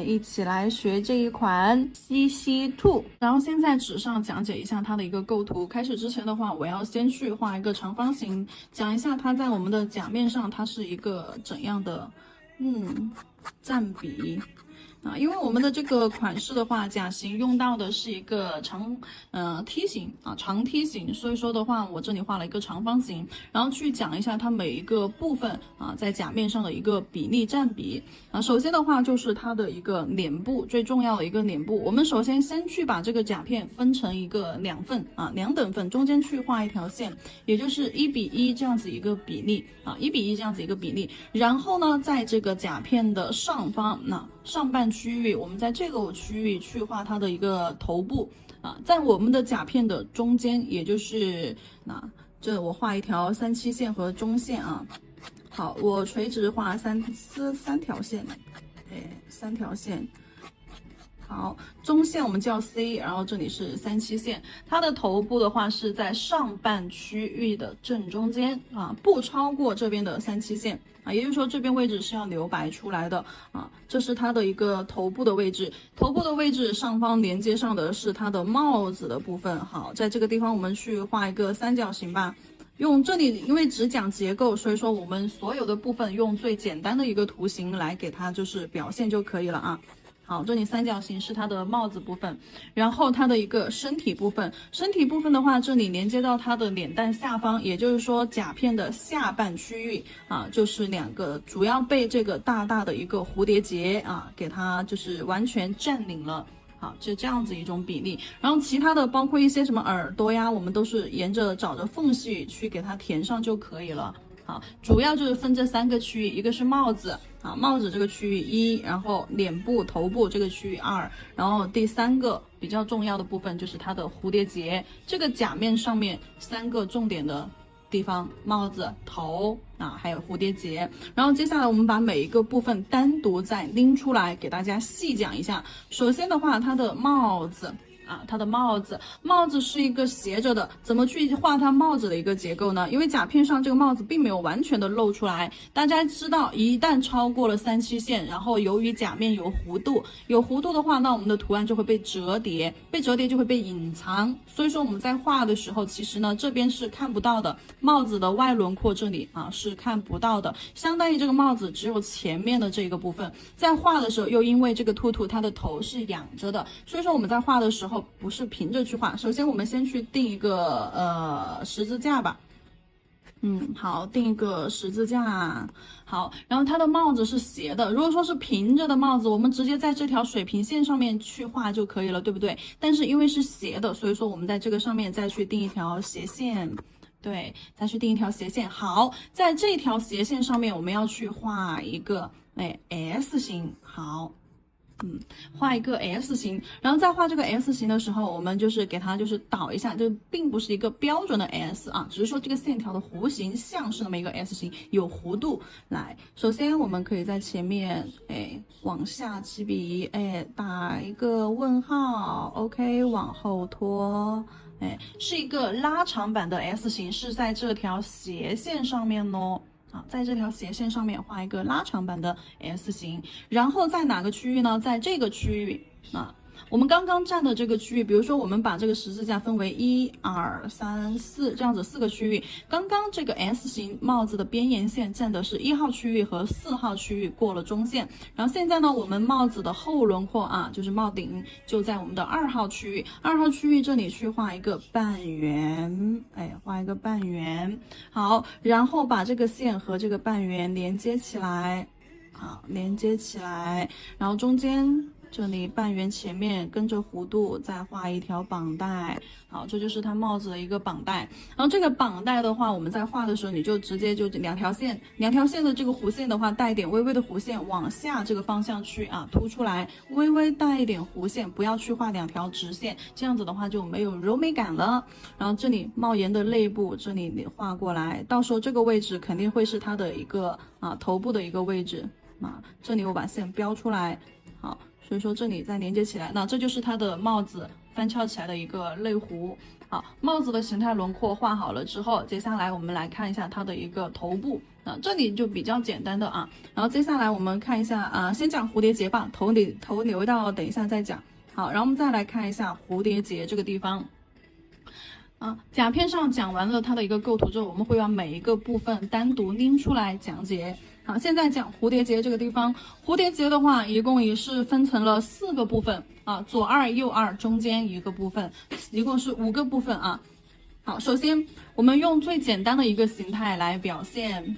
一起来学这一款西西兔。然后先在纸上讲解一下它的一个构图。开始之前的话，我要先去画一个长方形，讲一下它在我们的甲面上它是一个怎样的占比。因为我们的这个款式的话，甲型用到的是一个梯形长梯形，所以说的话，我这里画了一个长方形，然后去讲一下它每一个部分在甲面上的一个比例占比首先的话就是它的一个脸部，最重要的一个脸部，我们首先去把这个甲片分成一个两等份，中间去画一条线，也就是1:1这样子一个比例1:1这样子一个比例，然后呢，在这个甲片的上方上半区域，我们在这个区域去画它的一个头部在我们的甲片的中间，也就是这我画一条3/7线和中线好，我垂直画三条线，3条线。好，中线我们叫 C， 然后这里是3/7线，它的头部的话是在上半区域的正中间不超过这边的3/7线也就是说这边位置是要留白出来的这是它的一个头部的位置。头部的位置上方连接上的是它的帽子的部分。好，在这个地方我们去画一个三角形吧。用这里因为只讲结构，所以说我们所有的部分用最简单的一个图形来给它就是表现就可以了好，这里三角形是它的帽子部分，然后它的一个身体部分。身体部分的话，这里连接到它的脸蛋下方，也就是说甲片的下半区域就是两个主要被这个大大的一个蝴蝶结给它就是完全占领了。好，就这样子一种比例，然后其他的包括一些什么耳朵呀，我们都是找着缝隙去给它填上就可以了。好，主要就是分这3个区域，一个是帽子帽子这个区域1，然后脸部头部这个区域2，然后第3个比较重要的部分就是它的蝴蝶结，这个甲面上面3个重点的地方，帽子、头还有蝴蝶结。然后接下来我们把每一个部分单独再拎出来给大家细讲一下。首先的话，它的帽子它的帽子是一个斜着的，怎么去画它帽子的一个结构呢？因为甲片上这个帽子并没有完全的露出来，大家知道一旦超过了3/7线，然后由于甲面有弧度的话，那我们的图案就会被折叠就会被隐藏，所以说我们在画的时候，其实呢这边是看不到的，帽子的外轮廓这里是看不到的，相当于这个帽子只有前面的这个部分，在画的时候又因为这个兔兔它的头是仰着的，所以说我们在画的时候不是平着去画。首先我们先去定一个十字架吧。好，定一个十字架。好，然后它的帽子是斜的，如果说是平着的帽子，我们直接在这条水平线上面去画就可以了，对不对？但是因为是斜的，所以说我们在这个上面再去定一条斜线。对，再去定一条斜线。好，在这条斜线上面我们要去画一个S 型。好，画一个 S 型，然后在画这个 S 型的时候，我们就是给它就是导一下，就并不是一个标准的 S 只是说这个线条的弧形像是那么一个 S 型，有弧度。来，首先我们可以在前面往下起笔打一个问号 ，OK， 往后拖，是一个拉长版的 S 型，是在这条斜线上面哦。在这条斜线上面画一个拉长版的 S 型，然后在哪个区域呢？在这个区域我们刚刚站的这个区域，比如说我们把这个十字架分为1、2、3、4这样子4个区域，刚刚这个 S 型帽子的边沿线站的是1号区域和4号区域，过了中线。然后现在呢，我们帽子的后轮廓就是帽顶就在我们的2号区域，2号区域这里去画一个半圆，画一个半圆。好，然后把这个线和这个半圆连接起来，好，连接起来，然后中间这里半圆前面跟着弧度再画一条绑带。好，这就是它帽子的一个绑带。然后这个绑带的话，我们在画的时候你就直接就两条线的这个弧线的话，带一点微微的弧线往下这个方向去凸出来，微微带一点弧线，不要去画2条直线，这样子的话就没有柔美感了。然后这里帽檐的内部这里你画过来，到时候这个位置肯定会是它的一个头部的一个位置这里我把线标出来。好，所以说这里再连接起来，那这就是它的帽子翻翘起来的一个内弧。好，帽子的形态轮廓画好了之后，接下来我们来看一下它的一个头部。这里就比较简单的啊，然后接下来我们看一下啊，先讲蝴蝶结吧，头留到等一下再讲。好，然后我们再来看一下蝴蝶结这个地方。甲片上讲完了它的一个构图之后，我们会把每一个部分单独拎出来讲解。好，现在讲蝴蝶结这个地方，蝴蝶结的话，一共也是分成了4个部分啊，左2右2，中间一个部分，一共是5个部分啊。好，首先我们用最简单的一个形态来表现。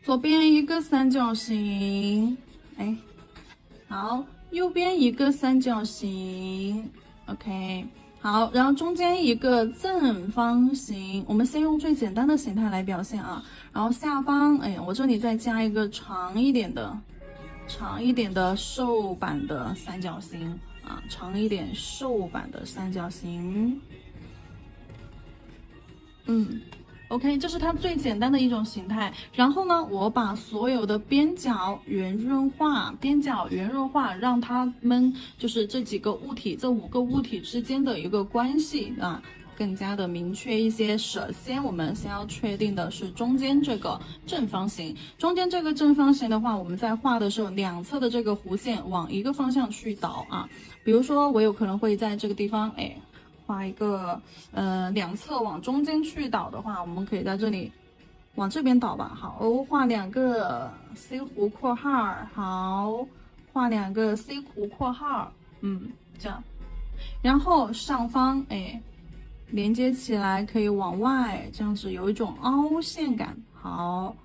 左边一个三角形，好，右边一个三角形 ，OK， 好，然后中间一个正方形，我们先用最简单的形态来表现啊，然后下方，我这里再加一个长一点的瘦版的三角形啊，长一点瘦版的三角形，OK， 这是它最简单的一种形态。然后呢，我把所有的边角圆润化，让它们就是这几个物体，这5个物体之间的一个关系啊，更加的明确一些。首先，我们先要确定的是中间这个正方形。中间这个正方形的话，我们在画的时候，两侧的这个弧线往一个方向去导啊。比如说，我有可能会在这个地方，画一个两侧往中间去导的话，我们可以在这里往这边导吧。好，画2个 C 弧括号，好，画2个 C 弧括号，这样，然后上方连接起来可以往外，这样子有一种凹陷感。好，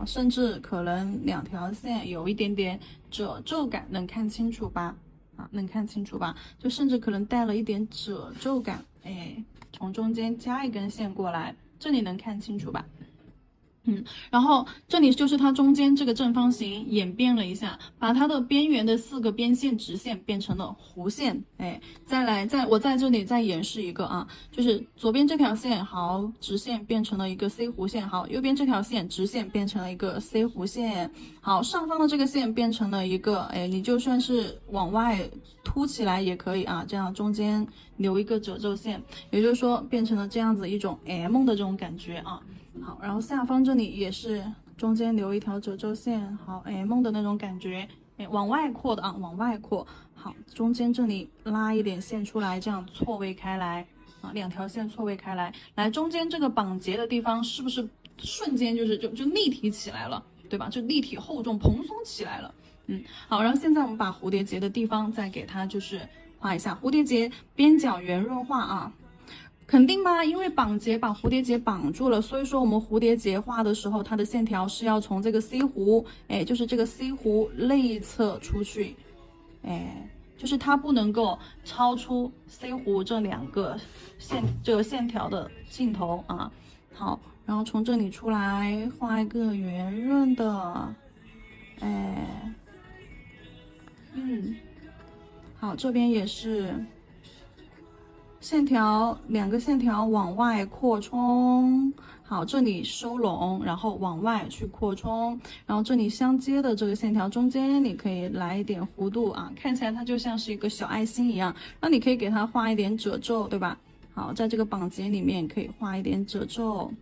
甚至可能2条线有一点点褶皱感，能看清楚吧？能看清楚吧？就甚至可能带了一点褶皱感，从中间加一根线过来，这里能看清楚吧？然后这里就是它中间这个正方形演变了一下，把它的边缘的4个边线直线变成了弧线。我在这里再演示一个啊，就是左边这条线好，直线变成了一个 C 弧线，好，右边这条线直线变成了一个 C 弧线，好，上方的这个线变成了一个，你就算是往外凸起来也可以啊，这样中间留一个褶皱线，也就是说变成了这样子一种 M 的这种感觉啊。好，然后下方这里也是中间留一条褶皱线，好 M 的那种感觉，往外扩的啊，往外扩。好，中间这里拉一点线出来，这样错位开来啊，2条线错位开来。来，中间这个绑结的地方是不是瞬间就立体起来了，对吧？就立体厚重蓬松起来了。好，然后现在我们把蝴蝶结的地方再给它就是画一下，蝴蝶结边角圆润化啊。肯定吧，因为绑结把蝴蝶结绑住了，所以说我们蝴蝶结画的时候，它的线条是要从这个 C 弧，就是这个 C 弧内侧出去，就是它不能够超出 C 弧这2个线条的尽头啊。好，然后从这里出来画一个圆润的，好，这边也是。线条2个线条往外扩充，好，这里收拢，然后往外去扩充，然后这里相接的这个线条中间，你可以来一点弧度啊，看起来它就像是一个小爱心一样，那你可以给它画一点褶皱，对吧？好，在这个绑结里面可以画一点褶皱，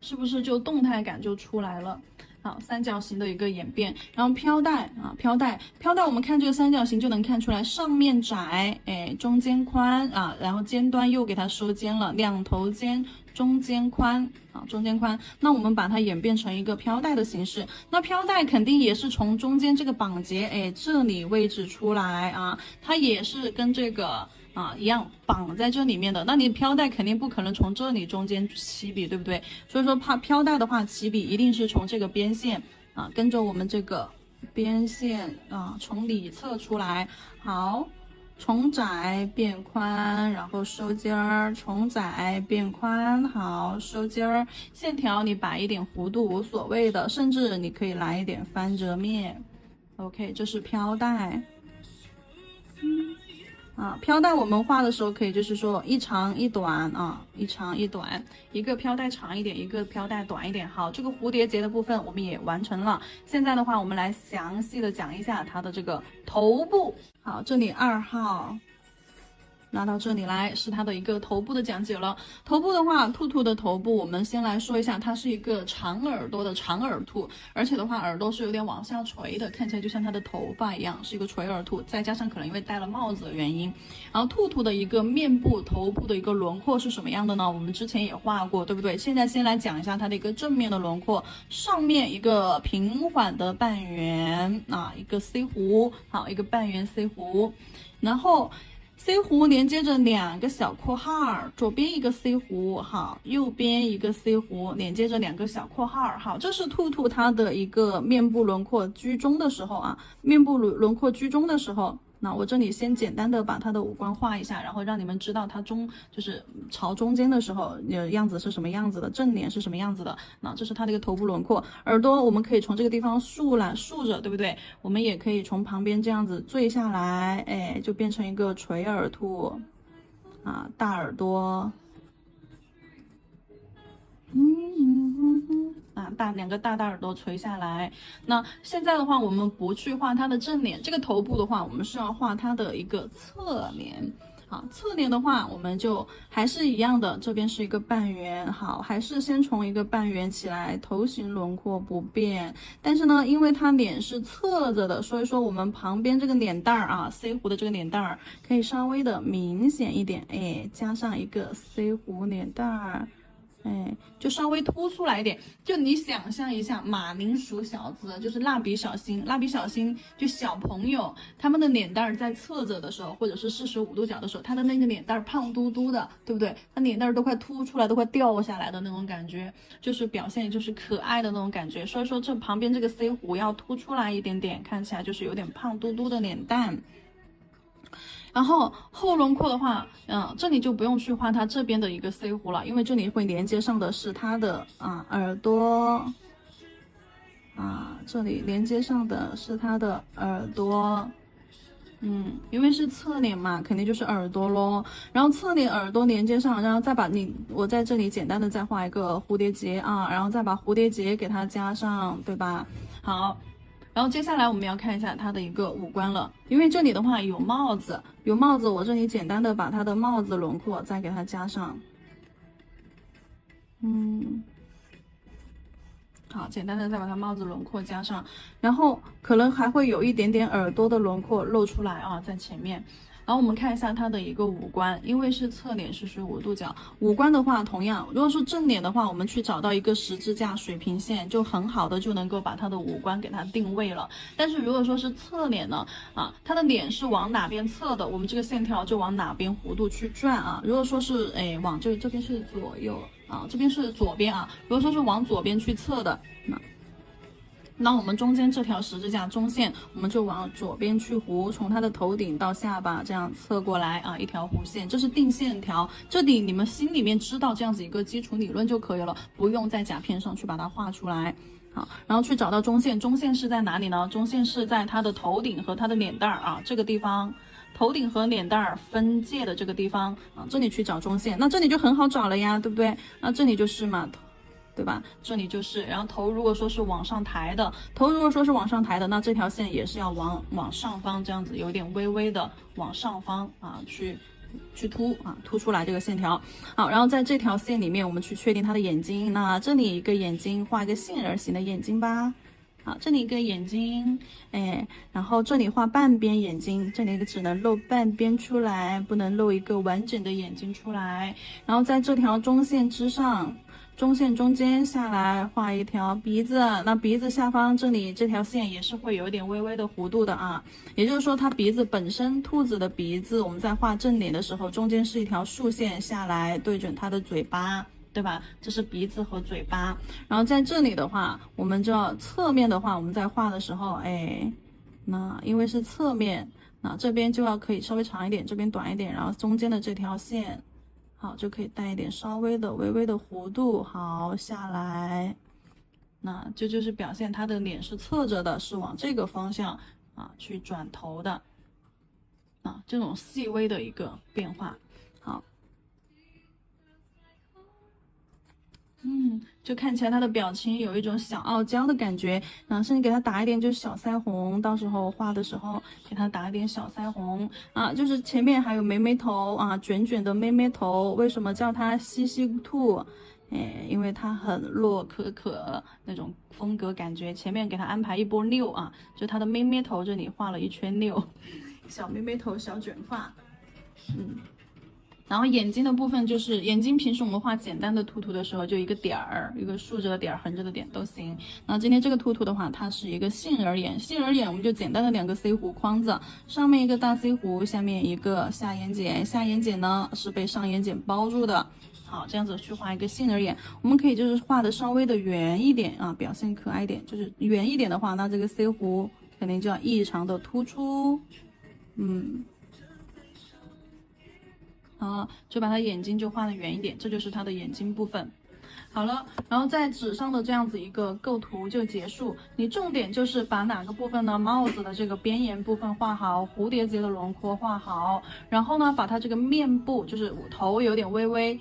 是不是就动态感就出来了？好，三角形的一个演变，然后飘带啊，飘带，我们看这个三角形就能看出来，上面窄，中间宽啊，然后尖端又给它收尖了，2头尖，中间宽啊，中间宽。那我们把它演变成一个飘带的形式，那飘带肯定也是从中间这个绑结，这里位置出来啊，它也是跟这个。一样绑在这里面的，那你飘带肯定不可能从这里中间起笔，对不对？所以说飘带的话，起笔一定是从这个边线啊，跟着我们这个边线啊，从里侧出来。好，从窄变宽，然后收尖儿，从窄变宽，好，收尖儿。线条你摆一点弧度无所谓的，甚至你可以来一点翻折面。OK， 这是飘带。啊，飘带我们画的时候可以就是说一长一短啊，一长一短，一个飘带长一点，一个飘带短一点。好，这个蝴蝶结的部分我们也完成了。现在的话，我们来详细的讲一下它的这个头部。好，这里2号。拉到这里来是它的一个头部的讲解了。头部的话，兔兔的头部，我们先来说一下，它是一个长耳朵的长耳兔，而且的话，耳朵是有点往下垂的，看起来就像它的头发一样，是一个垂耳兔。再加上可能因为戴了帽子的原因，然后兔兔的一个面部、头部的一个轮廓是什么样的呢？我们之前也画过，对不对？现在先来讲一下它的一个正面的轮廓，上面一个平缓的半圆啊，一个 C 弧，好，一个半圆 C 弧，然后。C 弧连接着2个小括号，左边一个 C 弧，好，右边一个 C 弧，连接着2个小括号，好，这是兔兔它的一个面部轮廓居中的时候啊，面部轮廓居中的时候。那我这里先简单的把它的五官画一下，然后让你们知道它就是朝中间的时候样子是什么样子的，正脸是什么样子的。那这是它的一个头部轮廓，耳朵我们可以从这个地方竖着，对不对？我们也可以从旁边这样子坠下来，哎，就变成一个垂耳兔啊，大耳朵。2个大耳朵垂下来。那现在的话，我们不去画它的正脸，这个头部的话，我们是要画它的一个侧脸。好，侧脸的话，我们就还是一样的，这边是一个半圆。好，还是先从一个半圆起来，头型轮廓不变。但是呢，因为它脸是侧着的，所以说我们旁边这个脸蛋儿啊 ，C 弧的这个脸蛋儿可以稍微的明显一点，哎，加上一个 C 弧脸蛋儿。哎，就稍微凸出来一点，就你想象一下，马铃薯小子就是蜡笔小新，就小朋友他们的脸蛋儿在侧着的时候，或者是45度角的时候，他的那个脸蛋儿胖嘟嘟的，对不对？他脸蛋儿都快凸出来，都快掉下来的那种感觉，就是表现就是可爱的那种感觉。所以说这旁边这个 C 弧要凸出来一点点，看起来就是有点胖嘟嘟的脸蛋。然后后轮廓的话，这里就不用去画它这边的一个 C 弧了，因为这里会连接上的是它的耳朵，这里连接上的是它的耳朵，因为是侧脸嘛，肯定就是耳朵咯。然后侧脸耳朵连接上，然后再把我在这里简单的再画一个蝴蝶结啊，然后再把蝴蝶结给它加上，对吧？好。然后接下来我们要看一下它的一个五官了，因为这里的话有帽子，我这里简单的把它的帽子轮廓再给它加上，好，简单的再把它帽子轮廓加上，然后可能还会有一点点耳朵的轮廓露出来啊，在前面。然后我们看一下它的一个五官，因为是侧脸是15度角，五官的话同样，如果说正脸的话，我们去找到一个十字架水平线，就很好的就能够把它的五官给它定位了。但是如果说是侧脸呢，它的脸是往哪边侧的，我们这个线条就往哪边弧度去转啊。如果说是往这边是左右啊，这边是左边啊，如果说是往左边去侧的，那我们中间这条十字架中线，我们就往左边去弧，从它的头顶到下巴这样侧过来啊，一条弧线，这是定线条。这里你们心里面知道这样子一个基础理论就可以了，不用在甲片上去把它画出来。好，然后去找到中线，中线是在哪里呢？中线是在它的头顶和它的脸蛋儿啊，这个地方。头顶和脸蛋儿分界的这个地方啊，这里去找中线，那这里就很好找了呀，对不对？那这里就是嘛。对吧？这里就是，然后头如果说是往上抬的，那这条线也是要往上方这样子，有点微微的往上方啊去凸出来这个线条。好，然后在这条线里面，我们去确定它的眼睛。那这里一个眼睛，画一个杏仁形的眼睛吧。好，这里一个眼睛，然后这里画半边眼睛，这里只能露半边出来，不能露一个完整的眼睛出来。然后在这条中线之上。中线中间下来画一条鼻子，那鼻子下方这里这条线也是会有一点微微的弧度的啊，也就是说它鼻子本身兔子的鼻子，我们在画正脸的时候，中间是一条竖线下来对准它的嘴巴，对吧？这是鼻子和嘴巴。然后在这里的话，我们就要侧面的话，我们在画的时候，那因为是侧面，那这边就要可以稍微长一点，这边短一点，然后中间的这条线。好，就可以带一点稍微的微微的弧度，好下来，那这就是表现他的脸是侧着的，是往这个方向去转头的。啊，这种细微的一个变化。好，就看起来他的表情有一种小傲娇的感觉，甚至给他打一点就是小腮红，到时候画的时候给他打一点小腮红啊，就是前面还有眉眉头啊，卷卷的眉眉头。为什么叫它西西兔？因为它很洛可可那种风格感觉，前面给他安排一波六啊，就他的眉眉头这里画了一圈六，小眉眉头，小卷发，然后眼睛的部分就是眼睛，平时我们画简单的兔兔的时候，就一个点儿，一个竖着的点儿，横着的点都行。那今天这个兔兔的话，它是一个杏仁眼，杏仁眼我们就简单的2个 C 弧框子，上面一个大 C 弧，下面一个下眼睑，下眼睑呢是被上眼睑包住的。好，这样子去画一个杏仁眼，我们可以就是画的稍微的圆一点啊，表现可爱一点。就是圆一点的话，那这个 C 弧肯定就要异常的突出，就把它眼睛就画的圆一点，这就是它的眼睛部分。好了，然后在纸上的这样子一个构图就结束。你重点就是把哪个部分呢？帽子的这个边沿部分画好，蝴蝶结的轮廓画好，然后呢，把它这个面部就是头有点微微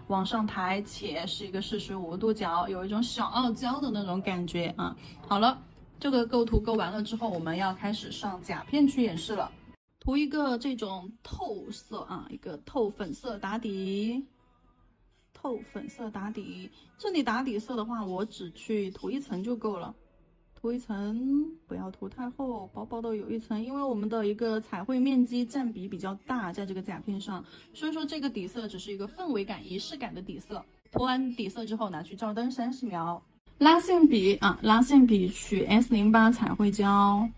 往上抬，且是一个45度角，有一种小傲娇的那种感觉啊。好了，这个构图构完了之后，我们要开始上甲片去演示了。涂一个这种透色啊，一个透粉色打底，透粉色打底。这里打底色的话，我只去涂1层就够了，涂1层，不要涂太厚，薄薄的有1层，因为我们的一个彩绘面积占比比较大，在这个甲片上，所以说这个底色只是一个氛围感、仪式感的底色。涂完底色之后，拿去照灯30秒。拉线笔啊，拉线笔取 S08彩绘胶。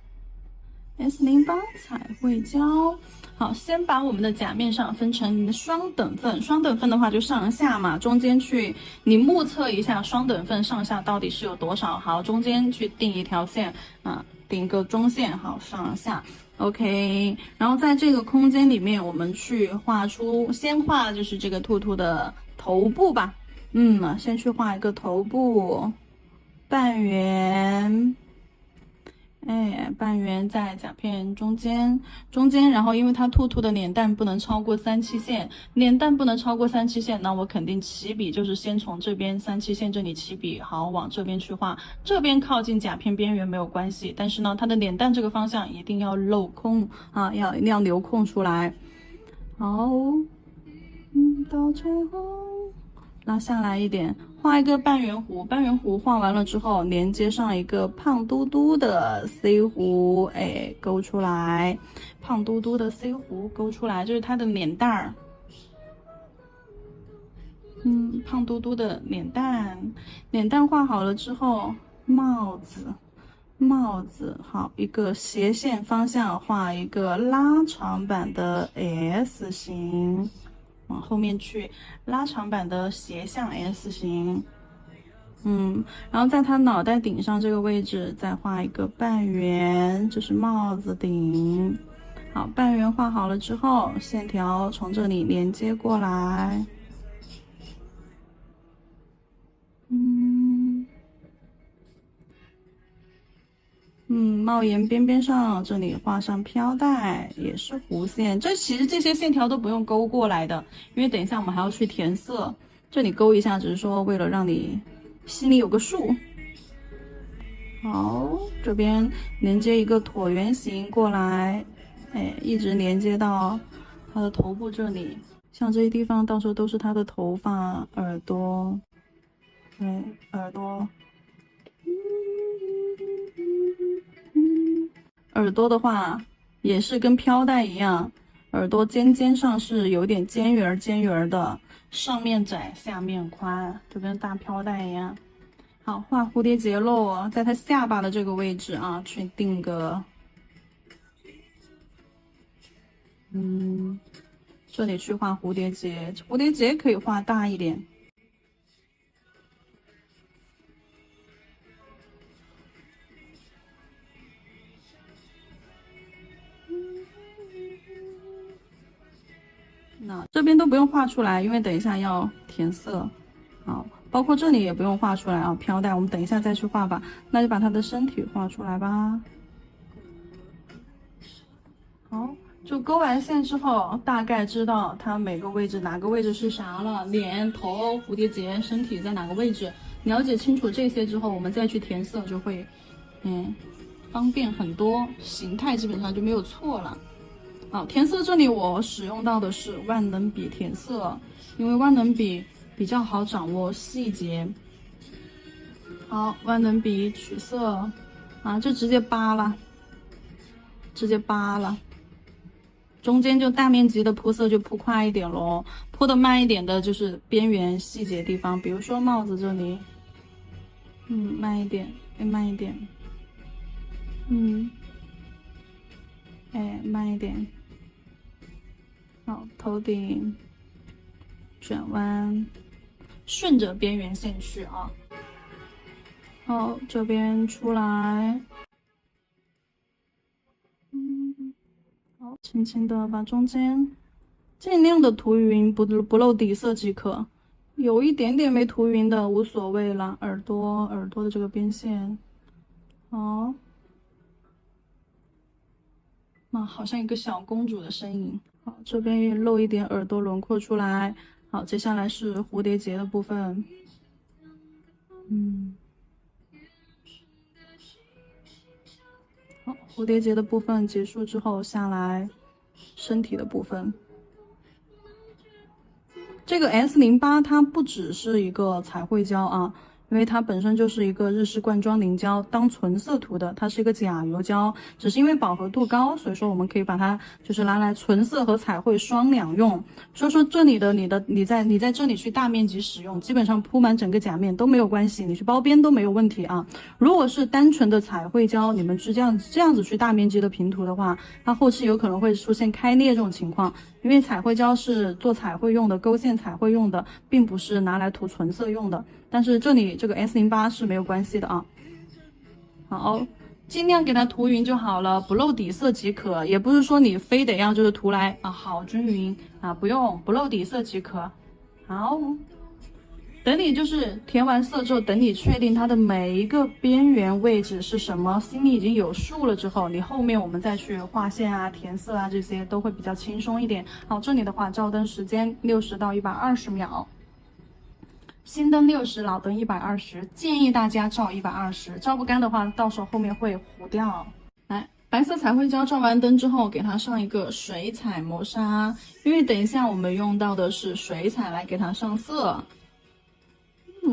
S08彩绘胶，好，先把我们的甲面上分成双等份，双等份的话就上下嘛，中间去你目测一下双等份上下到底是有多少，好，中间去定一条线啊，定一个中线，好，上下 OK， 然后在这个空间里面，我们去画出，先画就是这个兔兔的头部吧，先去画一个头部半圆。半圆在甲片中间，然后因为它兔兔的脸蛋不能超过37线，脸蛋不能超过37线，那我肯定起笔就是先从这边37线这里起笔，好，往这边去画，这边靠近甲片边缘没有关系，但是呢，它的脸蛋这个方向一定要镂空啊，一定要留空出来。好，到最后拉下来一点，画一个半圆弧，半圆弧画完了之后，连接上一个胖嘟嘟的 C 弧，勾出来，胖嘟嘟的 C 弧勾出来，就是它的脸蛋儿。胖嘟嘟的脸蛋，脸蛋画好了之后，帽子好，一个斜线方向画一个拉长版的 S 型。往后面去拉长版的斜向 S 型，然后在它脑袋顶上这个位置再画一个半圆，这是帽子顶。好，半圆画好了之后，线条从这里连接过来，帽檐边边上这里画上飘带，也是弧线。其实这些线条都不用勾过来的，因为等一下我们还要去填色，这里勾一下只是说为了让你心里有个数。好，这边连接一个椭圆形过来，一直连接到它的头部这里，像这些地方到时候都是它的头发、耳朵，耳朵。耳朵的话也是跟飘带一样，耳朵尖上是有点尖圆的，上面窄下面宽，就跟大飘带一样。好，画蝴蝶结喽，在它下巴的这个位置啊，去定个，这里去画蝴蝶结，蝴蝶结可以画大一点。那这边都不用画出来，因为等一下要填色。好，包括这里也不用画出来啊，飘带我们等一下再去画吧。那就把它的身体画出来吧。好，就勾完线之后，大概知道它每个位置哪个位置是啥了，脸、头、蝴蝶结、身体在哪个位置。了解清楚这些之后，我们再去填色就会，方便很多，形态基本上就没有错了。好，填色这里我使用到的是万能笔填色，因为万能笔比较好掌握细节。好，万能笔取色，就直接扒了，中间就大面积的铺色就铺快一点咯，铺的慢一点的就是边缘细节地方，比如说帽子这里，慢一点，慢一点，慢一点。好，头顶转弯，顺着边缘线去啊。好，这边出来，好，轻轻的把中间尽量的涂匀，不露底色即可。有一点点没涂匀的无所谓了。耳朵的这个边线，好，好像一个小公主的身影。好，这边也露一点耳朵轮廓出来。好，接下来是蝴蝶结的部分。好，蝴蝶结的部分结束之后，下来身体的部分。这个 S08它不只是一个彩绘胶啊，因为它本身就是一个日式罐装凝胶，当纯色涂的，它是一个假油胶，只是因为饱和度高，所以说我们可以把它就是拿来纯色和彩绘双两用。所以说这里的你在这里去大面积使用，基本上铺满整个甲面都没有关系，你去包边都没有问题啊。如果是单纯的彩绘胶，你们去这样子去大面积的平涂的话，它后期有可能会出现开裂这种情况。因为彩绘胶是做彩绘用的，勾线彩绘用的，并不是拿来涂纯色用的。但是这里这个 S08是没有关系的啊。好，尽量给它涂匀就好了，不露底色即可。也不是说你非得要就是涂来好均匀不用，不露底色即可。好。等你就是填完色之后，等你确定它的每一个边缘位置是什么，心里已经有数了之后，你后面我们再去画线填色这些都会比较轻松一点。好，这里的话照灯时间60到120秒，新灯60，老灯120，建议大家照120，照不干的话，到时候后面会糊掉。来，白色彩绘胶照完灯之后，给它上一个水彩磨砂，因为等一下我们用到的是水彩来给它上色。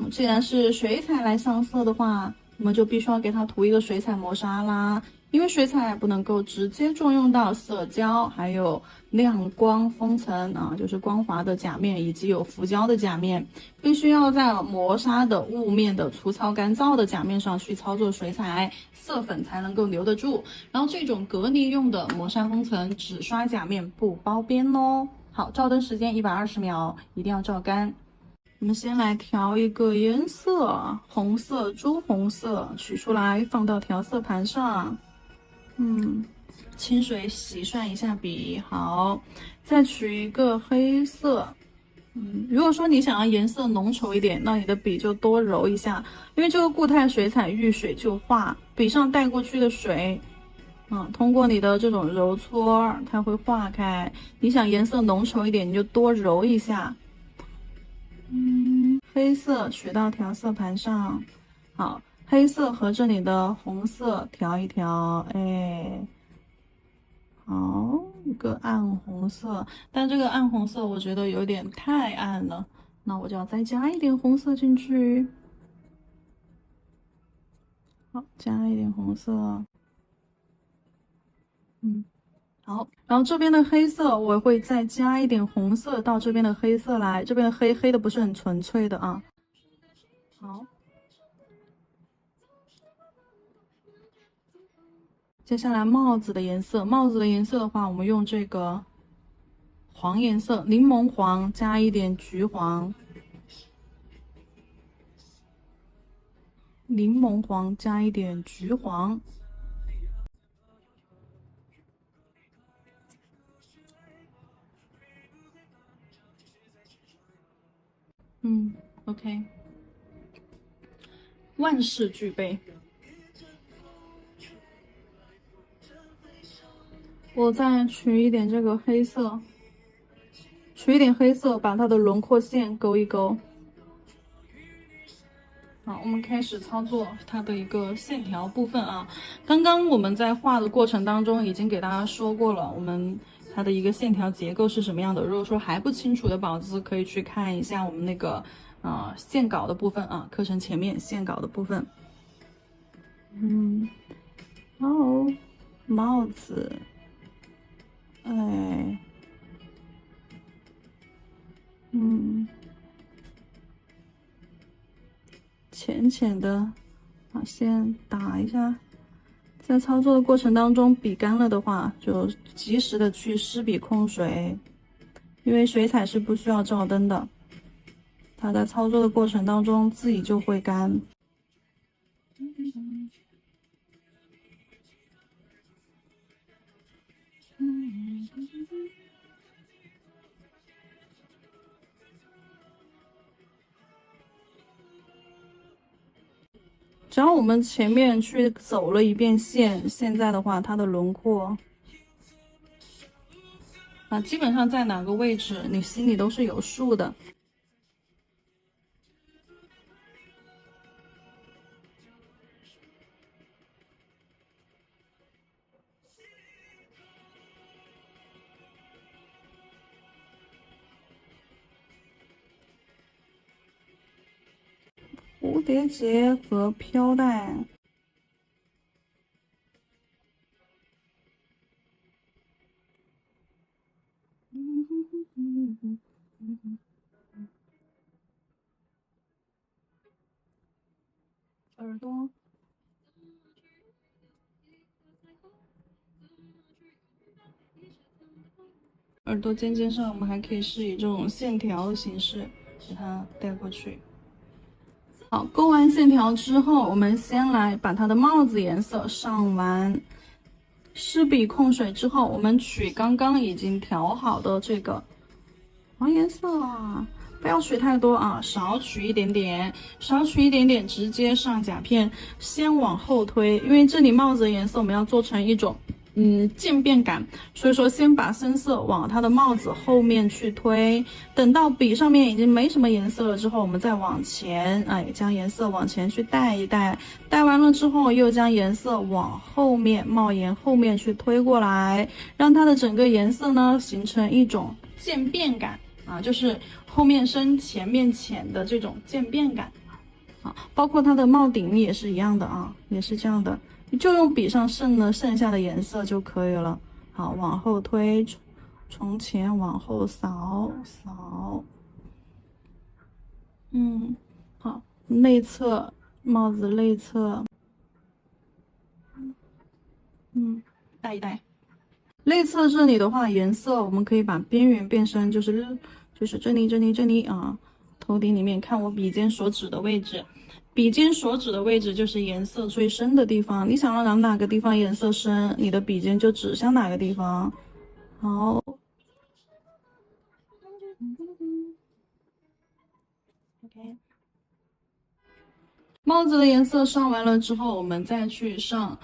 既然是水彩来上色的话，我们就必须要给它涂一个水彩磨砂啦。因为水彩不能够直接作用到色胶，还有亮光封层就是光滑的甲面以及有浮胶的甲面，必须要在磨砂的雾面的粗糙干燥的甲面上去操作水彩，色粉才能够留得住。然后这种隔离用的磨砂封层只刷甲面不包边咯。好，照灯时间120秒，一定要照干。我们先来调一个颜色，红色、朱红色，取出来放到调色盘上。清水洗涮一下笔，好，再取一个黑色。如果说你想要颜色浓稠一点，那你的笔就多揉一下，因为这个固态水彩遇水就化，笔上带过去的水，通过你的这种揉搓，它会化开。你想颜色浓稠一点，你就多揉一下。黑色取到调色盘上，好，黑色和这里的红色调一调，好，一个暗红色，但这个暗红色我觉得有点太暗了，那我就要再加一点红色进去。好，加一点红色，好，然后这边的黑色我会再加一点红色到这边的黑色来，这边的黑的不是很纯粹的啊。好，接下来帽子的颜色，帽子的颜色的话，我们用这个黄颜色，柠檬黄加一点橘黄，柠檬黄加一点橘黄。OK， 万事俱备。我再取一点这个黑色，取一点黑色，把它的轮廓线勾一勾。好，我们开始操作它的一个线条部分啊。刚刚我们在画的过程当中已经给大家说过了，它的一个线条结构是什么样的。如果说还不清楚的宝子，可以去看一下我们那个线稿的部分啊，课程前面线稿的部分。哦，帽子，哎，浅浅的，先打一下。在操作的过程当中，笔干了的话，就及时的去湿笔控水，因为水彩是不需要照灯的，它在操作的过程当中自己就会干。只要我们前面去走了一遍线，现在的话，它的轮廓基本上在哪个位置，你心里都是有数的。蝴蝶结和飘带。耳朵，耳朵尖尖上，我们还可以是以这种线条的形式给它带过去。好，勾完线条之后，我们先来把它的帽子颜色上完。湿笔控水之后，我们取刚刚已经调好的这个黄颜色啊，不要取太多啊，少取一点点，少取一点点，直接上甲片，先往后推，因为这里帽子的颜色我们要做成一种渐变感，所以说先把深色往它的帽子后面去推，等到笔上面已经没什么颜色了之后，我们再往前，将颜色往前去带一带，带完了之后又将颜色往后面帽檐后面去推过来，让它的整个颜色呢形成一种渐变感啊，就是后面深前面浅的这种渐变感啊，包括它的帽顶也是一样的啊，也是这样的。你就用笔上剩下的颜色就可以了。好，往后推，从前往后扫。好，内侧帽子内侧，带一带。内侧这里的话，颜色我们可以把边缘变深，就是这里啊，头顶里面看我笔尖所指的位置。笔尖所指的位置就是颜色最深的地方，你想要哪个地方颜色深，你的笔尖就指向哪个地方。好，OK。帽子的颜色上完了之后，我们再去上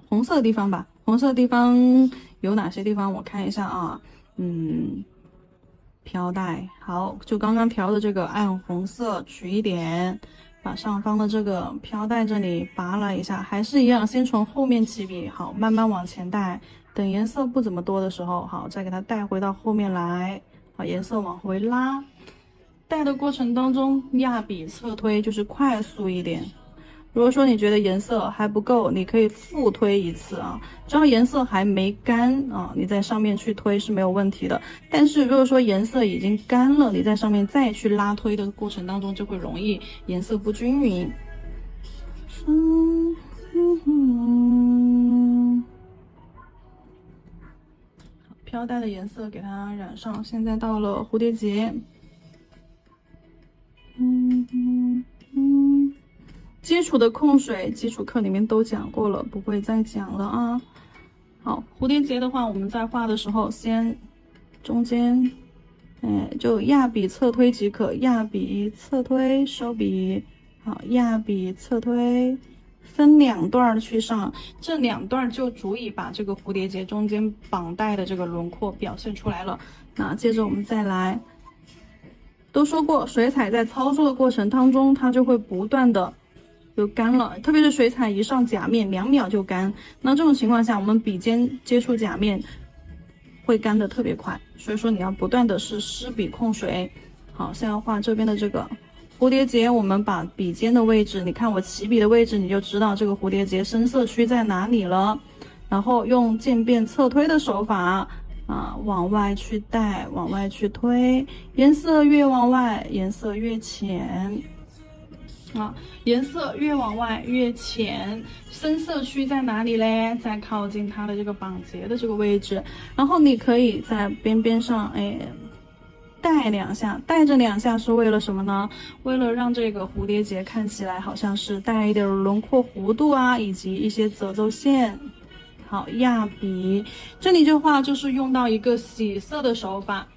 红色的地方吧。红色的地方有哪些地方？我看一下啊，飘带，好，就刚刚调的这个暗红色，取一点。把上方的这个飘带这里拔了一下，还是一样，先从后面起笔，好，慢慢往前带。等颜色不怎么多的时候，好，再给它带回到后面来，好，颜色往回拉。带的过程当中，压笔侧推，就是快速一点。如果说你觉得颜色还不够，你可以复推一次啊，只要颜色还没干啊，你在上面去推是没有问题的。但是如果说颜色已经干了，你在上面再去拉推的过程当中，就会容易颜色不均匀。飘带的颜色给它染上，现在到了蝴蝶结。基础的控水，基础课里面都讲过了，不会再讲了啊。好，蝴蝶结的话，我们在画的时候，先中间，就压笔侧推即可，压笔侧推收笔，好，压笔侧推，分2段去上，这2段就足以把这个蝴蝶结中间绑带的这个轮廓表现出来了。那接着我们再来，都说过水彩在操作的过程当中，它就会不断的就干了，特别是水彩一上甲面2秒就干，那这种情况下，我们笔尖接触甲面会干的特别快，所以说你要不断的是湿笔控水。好，现在画这边的这个蝴蝶结，我们把笔尖的位置，你看我起笔的位置，你就知道这个蝴蝶结深色区在哪里了。然后用渐变侧推的手法往外去带，往外去推，颜色越往外，颜色越浅。颜色越往外越浅，深色区在哪里嘞？在靠近它的这个绑结的这个位置。然后你可以在边边上，带2下，带这2下是为了什么呢？为了让这个蝴蝶结看起来好像是带一点轮廓弧度以及一些褶皱线。好，压笔，这里这画就是用到一个洗色的手法。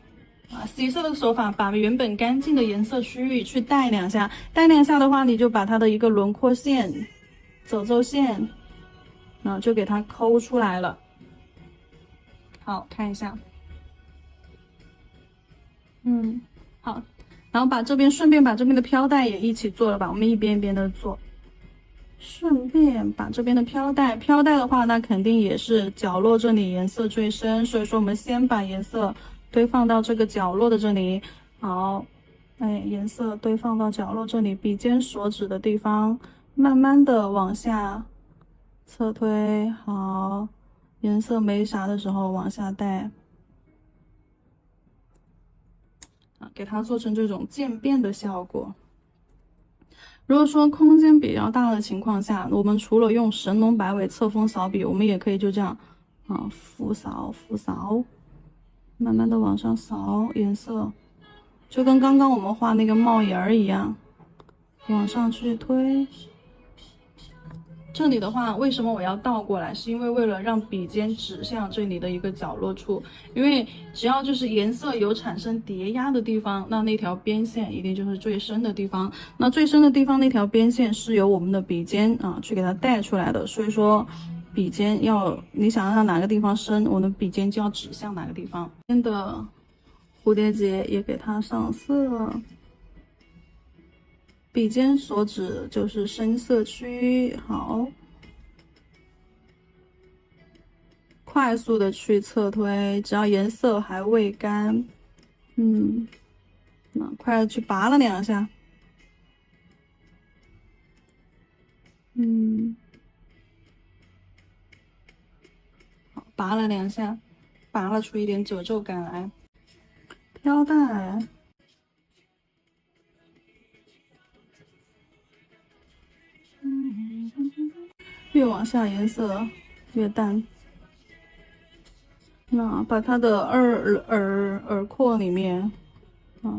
洗色的手法，把原本干净的颜色区域去带2下，带2下的话，你就把它的一个轮廓线、褶皱线，就给它抠出来了。好，看一下。好，然后顺便把这边的飘带也一起做了吧，我们一边一边的做。顺便把这边的飘带的话，那肯定也是角落这里颜色最深，所以说我们先把颜色堆放到这个角落的这里。好，颜色堆放到角落这里，笔尖所指的地方，慢慢的往下侧推。好，颜色没啥的时候往下带。给它做成这种渐变的效果。如果说空间比较大的情况下，我们除了用神农百尾侧锋扫笔，我们也可以就这样复扫，慢慢的往上扫颜色，就跟刚刚我们画那个帽檐儿一样，往上去推。这里的话，为什么我要倒过来？是因为为了让笔尖指向这里的一个角落处，因为只要就是颜色有产生叠压的地方，那条边线一定就是最深的地方。那最深的地方那条边线是由我们的笔尖去给它带出来的，所以说笔尖你想让它哪个地方深，我的笔尖就要指向哪个地方。边的蝴蝶结也给它上色。笔尖所指就是深色区。好，快速的去侧推，只要颜色还未干，快的去拔了2下，好，拔了2下，拔了出一点褶皱感来。飘带。越往下颜色越淡。那把它的耳廓里面，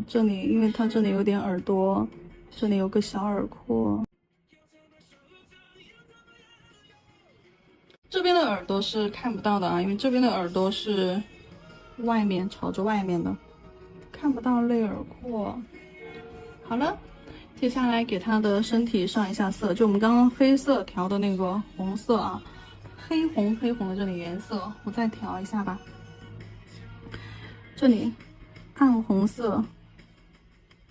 这里因为它这里有点耳朵，这里有个小耳廓。这边的耳朵是看不到的因为这边的耳朵是外面朝着外面的，看不到泪耳廓。好了。接下来给它的身体上一下色，就我们刚刚黑色调的那个红色黑红的这里颜色，我再调一下吧。这里暗红色，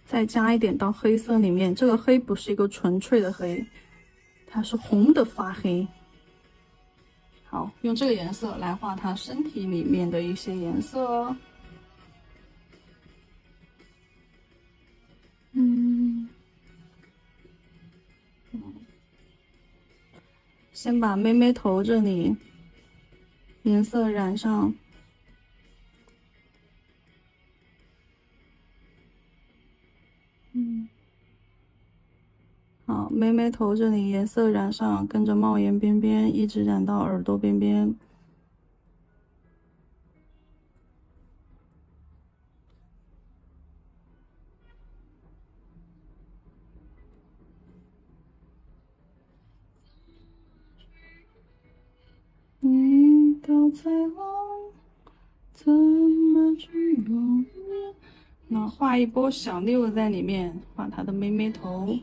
再加一点到黑色里面。这个黑不是一个纯粹的黑，它是红的发黑。好，用这个颜色来画它身体里面的一些颜色。先把妹妹头这里颜色染上，好，妹妹头这里颜色染上，跟着帽檐边边一直染到耳朵边边。到彩虹怎么去永远？那画一波小六在里面，画它的妹妹头。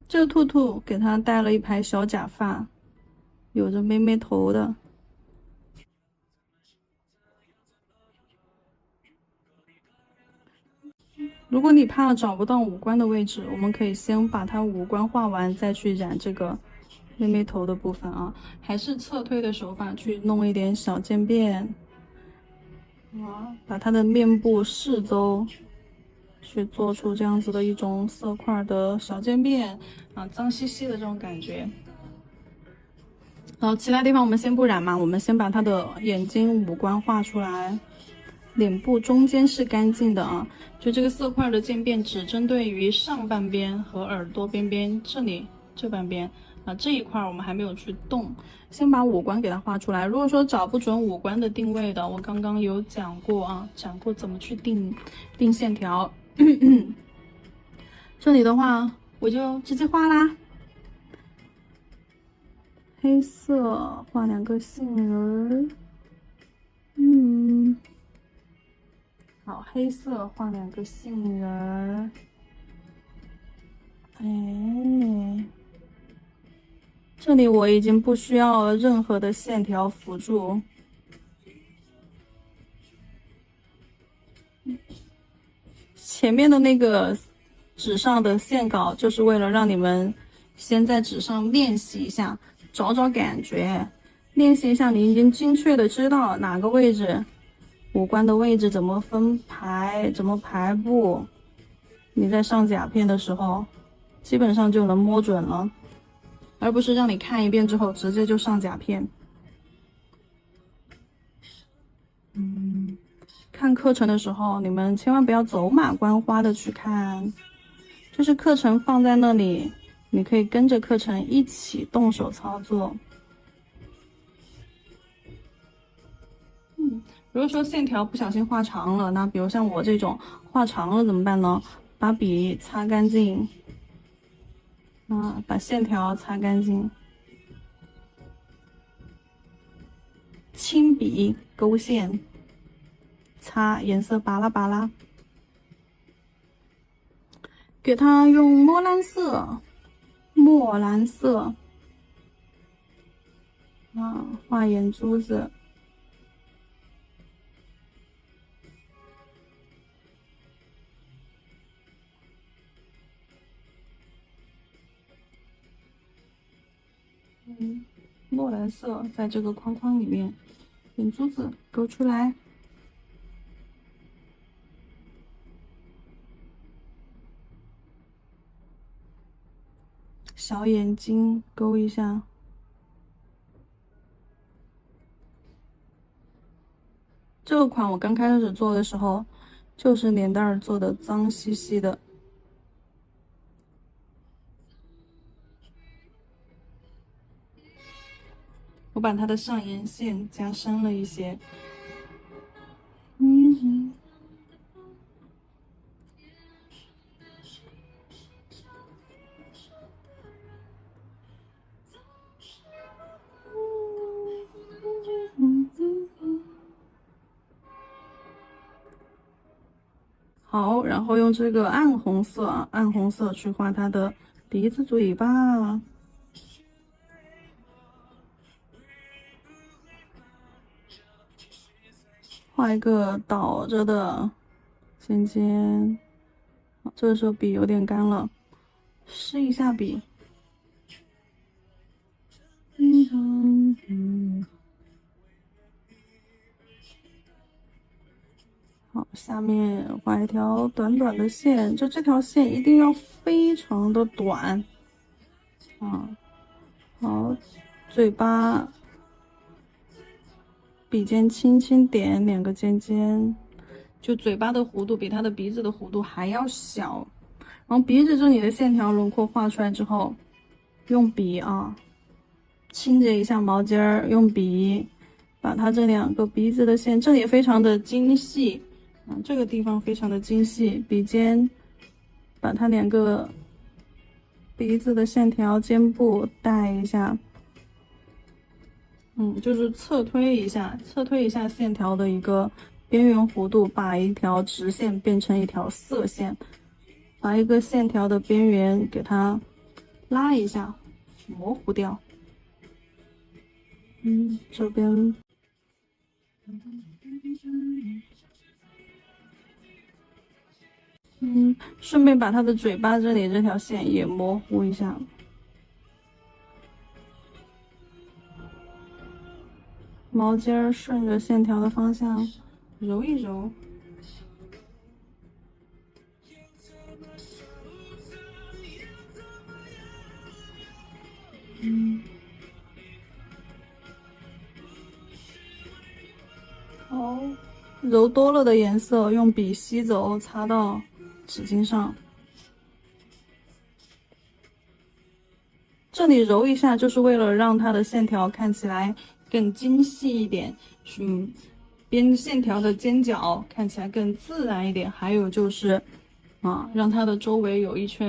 这个兔兔给它戴了一排小假发，有着妹妹头的。如果你怕找不到五官的位置，我们可以先把它五官画完，再去染这个妹妹头的部分啊。还是侧推的手法去弄一点小渐变，把它的面部四周去做出这样子的一种色块的小渐变啊，脏兮兮的这种感觉。然后其他地方我们先不染嘛，我们先把它的眼睛五官画出来。脸部中间是干净的啊，就这个色块的渐变只针对于上半边和耳朵边边这里这半边啊，这一块我们还没有去动，先把五官给它画出来。如果说找不准五官的定位的，我刚刚有讲过啊，讲过怎么去定线条。这里的话我就直接画啦，黑色画两个杏仁儿，好，黑色画两个杏仁儿，哎，这里我已经不需要任何的线条辅助，前面的那个纸上的线稿就是为了让你们先在纸上练习一下，找找感觉，练习一下你已经精确的知道哪个位置。五官的位置怎么分排，怎么排布，你在上甲片的时候基本上就能摸准了，而不是让你看一遍之后直接就上甲片。看课程的时候你们千万不要走马观花的去看，就是课程放在那里，你可以跟着课程一起动手操作。如果说线条不小心画长了，那比如像我这种画长了怎么办呢？把笔擦干净，把线条擦干净，轻笔勾线，擦颜色巴拉巴拉，给它用墨蓝色，画眼珠子。墨蓝色在这个框框里面，眼珠子勾出来，小眼睛勾一下。这个款我刚开始做的时候，就是脸蛋儿做的脏兮兮的。我把它的上眼线加深了一些。好，然后用这个暗红色去画它的鼻子、嘴巴。画一个倒着的尖尖，这个时候笔有点干了，湿一下笔。好，下面画一条短短的线，就这条线一定要非常的短。好，嘴巴。笔尖轻轻点两个尖尖，就嘴巴的弧度比它的鼻子的弧度还要小。然后鼻子这里的线条轮廓画出来之后，用笔轻着一下毛尖儿，用笔把它这两个鼻子的线，这里非常的精细这个地方非常的精细，笔尖把它两个鼻子的线条肩部带一下。就是侧推一下线条的一个边缘弧度，把一条直线变成一条色线，把一个线条的边缘给它拉一下，模糊掉。这边。顺便把它的嘴巴这里这条线也模糊一下。毛尖顺着线条的方向揉一揉。好，揉多了的颜色用笔吸走，擦到纸巾上。这里揉一下，就是为了让它的线条看起来更精细一点，边线条的尖角看起来更自然一点。还有就是，让它的周围有一圈。